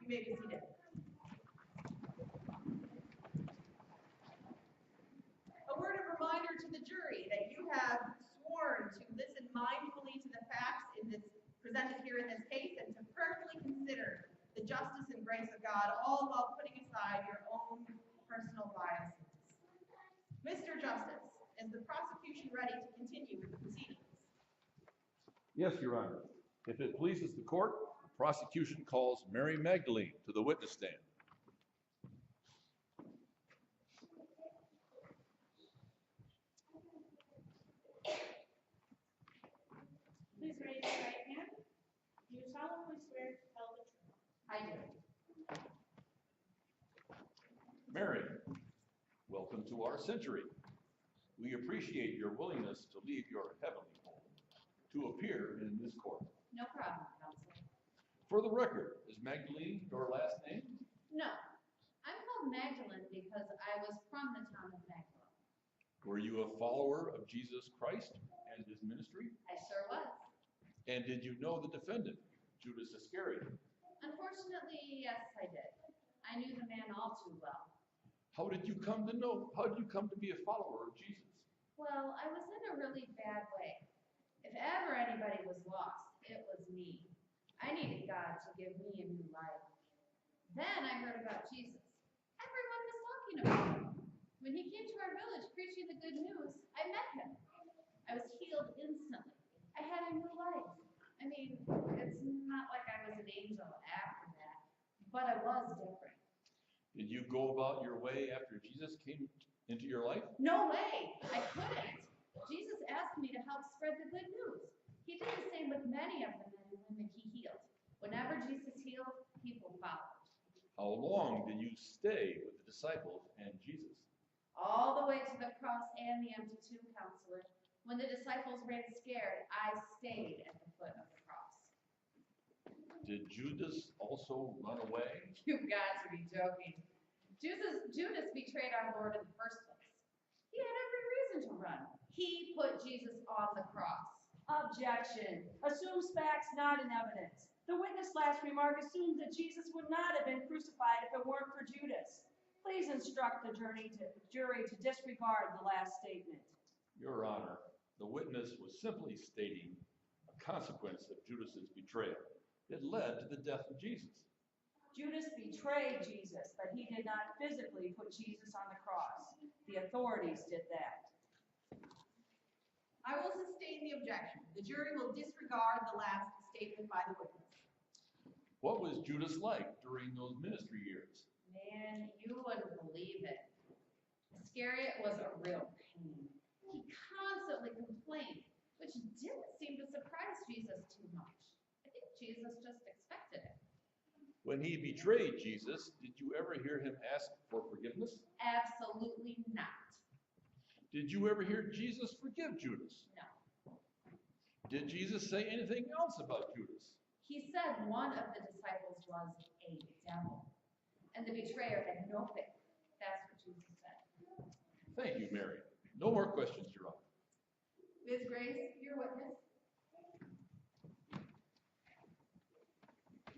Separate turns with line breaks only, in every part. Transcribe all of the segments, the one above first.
You may be seated. A word of reminder to the jury that you have sworn to listen mindfully to the facts presented here in this case and to prayerfully consider the justice and grace of God, all while putting aside your own personal biases. Mr. Justice, is the prosecution ready to continue with the proceedings?
Yes, Your Honor. If it pleases the court, the prosecution calls Mary Magdalene to the witness stand.
Please raise your right hand. Do you solemnly swear to tell the truth?
I do.
Mary, welcome to our century. We appreciate your willingness to leave your heavenly home to appear in this court.
No problem, counsel.
For the record, is Magdalene your last name?
No, I'm called Magdalene because I was from the town of Magdala.
Were you a follower of Jesus Christ and his ministry?
I sure was.
And did you know the defendant, Judas Iscariot?
Unfortunately, yes, I did. I knew the man all too well.
How did you come to be a follower of Jesus?
Well, I was in a really bad way. If ever anybody was lost, it was me. I needed God to give me a new life. Then I heard about Jesus. Everyone was talking about him. When he came to our village preaching the good news, I met him. I was healed instantly. I had a new life. I mean, it's not like I was an angel after that, but I was different.
Did you go about your way after Jesus came into your life?
No way! I couldn't. Jesus asked me to help spread the good news. He did the same with many of the men and women he healed. Whenever Jesus healed, people followed.
How long did you stay with the disciples and Jesus?
All the way to the cross and the empty tomb, counselor. When the disciples ran scared, I stayed at the foot of the cross.
Did Judas also run away?
You've got to be joking. Judas betrayed our Lord in the first place. He had every reason to run. He put Jesus on the cross.
Objection. Assumes facts not in evidence. The witness' last remark assumes that Jesus would not have been crucified if it weren't for Judas. Please instruct the jury to disregard the last statement.
Your Honor, the witness was simply stating a consequence of Judas's betrayal. It led to the death of Jesus.
Judas betrayed Jesus, but he did not physically put Jesus on the cross. The authorities did that.
I will sustain the objection. The jury will disregard the last statement by the witness.
What was Judas like during those ministry years?
Man, you wouldn't believe it. Iscariot was a real pain. He constantly complained, which didn't seem to surprise Jesus too much. I think Jesus just expected it.
When he betrayed Jesus, did you ever hear him ask for forgiveness?
Absolutely not.
Did you ever hear Jesus forgive Judas?
No.
Did Jesus say anything else about Judas?
He said one of the disciples was a devil, and the betrayer had no faith. That's what Jesus said.
Thank you, Mary. No more questions, Your Honor.
Ms. Grace, your witness.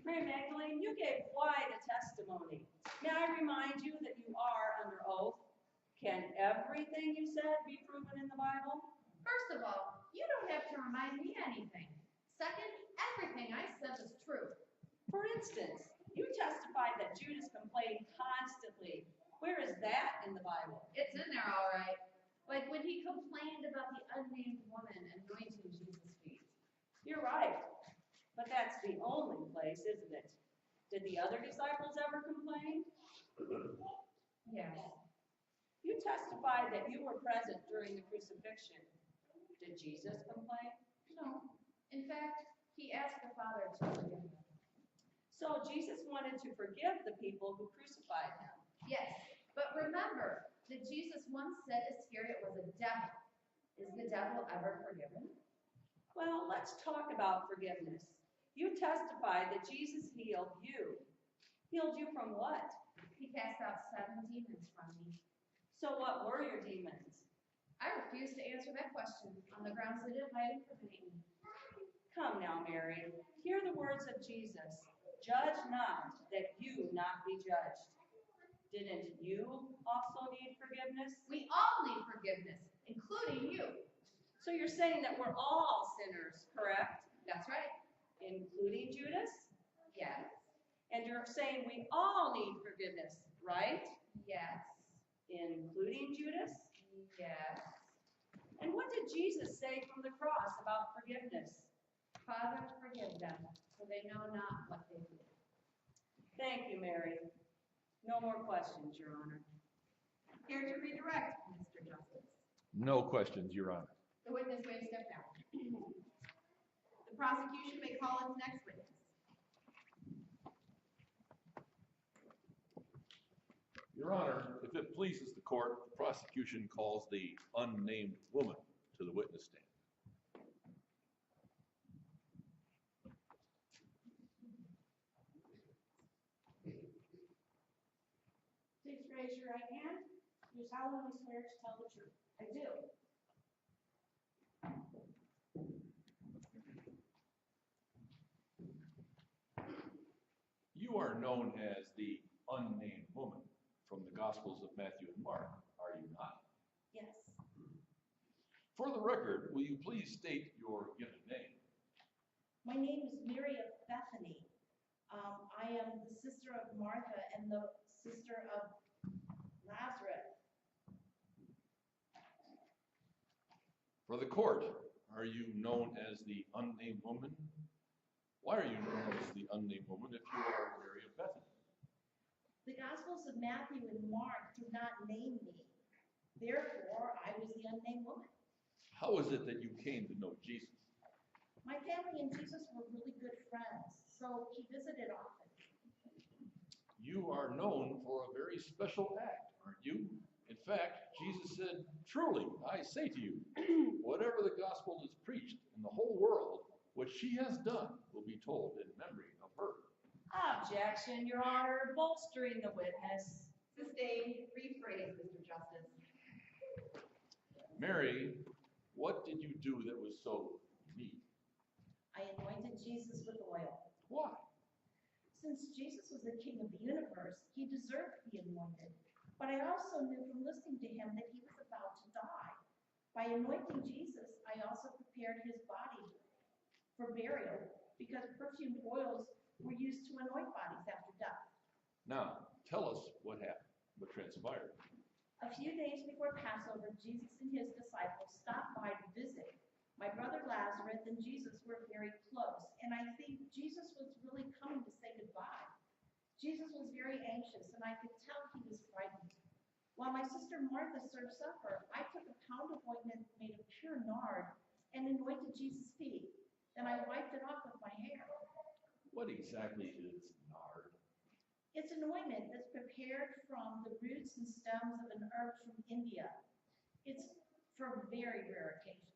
Mary Magdalene, you gave quite a testimony. May I remind you that you are under oath? Can everything you said be proven in the Bible?
First of all, you don't have to remind me anything. Second, everything I said was true.
For instance, you testified that Judas complained constantly. Where is that in the Bible?
It's in there all right. Like when he complained about the unnamed woman anointing Jesus' feet.
You're right, but that's the only place, isn't it? Did the other disciples ever complain?
Yes.
You testified that you were present during the crucifixion. Did Jesus complain?
No. In fact, he asked the Father to forgive him.
So Jesus wanted to forgive the people who crucified him.
Yes, but remember that Jesus once said Iscariot was a devil. Is the devil ever forgiven?
Well, let's talk about forgiveness. You testified that Jesus healed you. Healed you from what?
He cast out 7 demons from me.
So what were your demons?
I refuse to answer that question on the grounds that it might incriminate me.
Come now, Mary. Hear the words of Jesus. judge not, that you not be judged. Didn't you also need forgiveness?
We all need forgiveness, including you.
So you're saying that we're all sinners, correct?
That's right.
Including Judas?
Yes.
And you're saying we all need forgiveness, right?
Yes.
Including Judas?
Yes.
And what did Jesus say from the cross about forgiveness?
Father, forgive them, for they know not what they do.
Thank you, Mary. No more questions, Your Honor.
Here to redirect, Mr. Justice.
No questions, Your Honor.
The witness may step down. The prosecution may call its next witness.
Your Honor, if it pleases the court, the prosecution calls the unnamed woman to the witness stand.
Please raise your right hand. Do you solemnly swear to tell the truth?
I do.
You are known as the unnamed woman from the Gospels of Matthew and Mark, are you not?
Yes.
For the record, will you please state your given name?
My name is Mary of Bethany. I am the sister of Martha and the sister of Lazarus.
For the court, are you known as the unnamed woman? Why are you known as the unnamed woman if you are Mary of Bethany?
The Gospels of Matthew and Mark do not name me. Therefore, I was the unnamed woman.
How is it that you came to know Jesus?
My family and Jesus were really good friends, so he visited often.
You are known for a very special act, aren't you? In fact, Jesus said, "Truly, I say to you, whatever the gospel is preached in the whole world, what she has done will be told in memory of her."
Objection, Your Honor, bolstering the witness.
Sustained. Rephrase, Mr. Justice.
Mary, what did you do that was so unique?
I anointed Jesus with oil.
Why?
Since Jesus was the king of the universe, he deserved to be anointed. But I also knew from listening to him that he was about to die. By anointing Jesus, I also prepared his body for burial because perfumed oils were used to anoint bodies after death.
Now, tell us what happened, what transpired.
A few days before Passover, Jesus and his disciples stopped by to visit. My brother Lazarus and Jesus were very close, and I think Jesus was really coming to say goodbye. Jesus was very anxious, and I could tell he was frightened. While my sister Martha served supper, I took a pound of ointment made of pure nard and anointed Jesus' feet. Then I wiped it off with my hair.
What exactly is nard?
It's an ointment that's prepared from the roots and stems of an herb from India. It's for very rare occasions.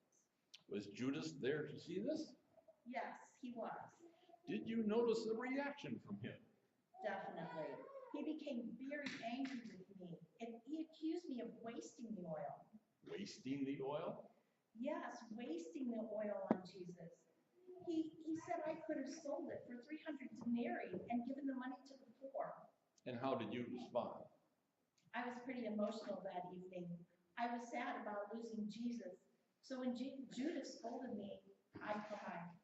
Was Judas there to see this?
Yes, he was.
Did you notice a reaction from him?
Definitely. He became very angry with me, and he accused me of wasting the oil.
Wasting the oil?
Yes, wasting the oil on Jesus. He said I could have sold it for 300 denarii and given the money to the poor.
And how did you respond?
I was pretty emotional that evening. I was sad about losing Jesus. So when Judas scolded me, I cried.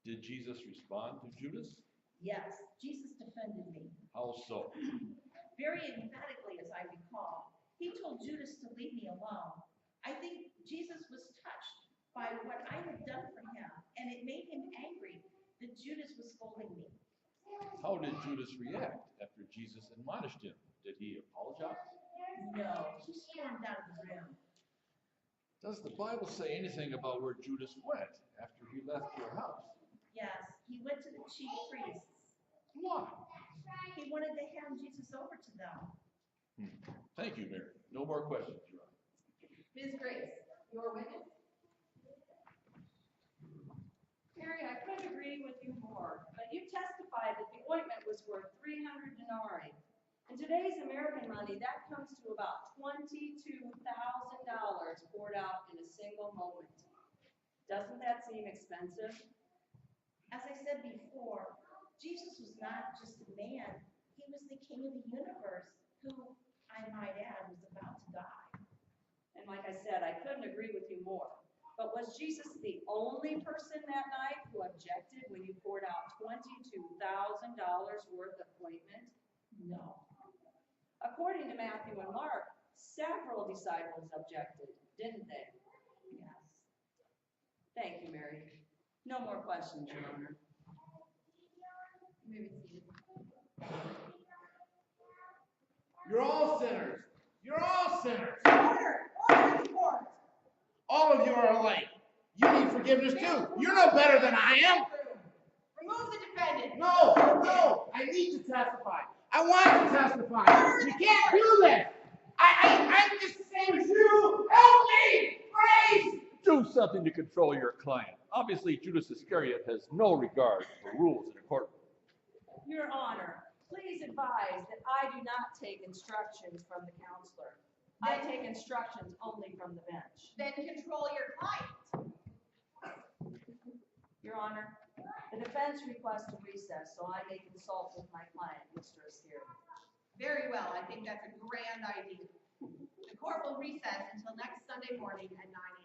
Did Jesus respond to Judas?
Yes, Jesus defended me.
How so?
Very emphatically, as I recall. He told Judas to leave me alone. I think Jesus was touched by what I had done for him, and it made him angry that Judas was scolding me.
How did Judas react after Jesus admonished him? Did he apologize?
No, he stormed out of the room.
Does the Bible say anything about where Judas went after he left your house?
Yes, he went to the chief priests.
Why?
He wanted to hand Jesus over to them.
Thank you, Mary. No more questions, Your Honor.
Ms. Grace, your witness.
Mary, I couldn't agree with you more, but you testified that the ointment was worth 300 denarii. In today's American money, that comes to about $22,000 poured out in a single moment. Doesn't that seem expensive?
As I said before, Jesus was not just a man, he was the king of the universe, who, I might add, was about to die.
And like I said, I couldn't agree with you more. But was Jesus the only person that night who objected when you poured out $22,000 worth of ointment?
No.
According to Matthew and Mark, several disciples objected, didn't they?
Yes.
Thank you, Mary. No more questions, Your Honor.
You may be seated.
You're all sinners. You're all sinners.
Order! Order in the court!
All of you are alike. You need forgiveness too. You're no better than I am.
Remove the defendant.
No, no, I need to testify. I want to testify. You can't do this. I'm just the same as you. Help me, please.
Do something to control your client. Obviously, Judas Iscariot has no regard for rules in a courtroom.
Your Honor, please advise that I do not take instructions from the counselor. I take instructions only from the bench.
Then control your client.
Your Honor, the defense requests a recess so I may consult with my client, Mr. Iscariot.
Very well. I think that's a grand idea. The court will recess until next Sunday morning at 9 a.m.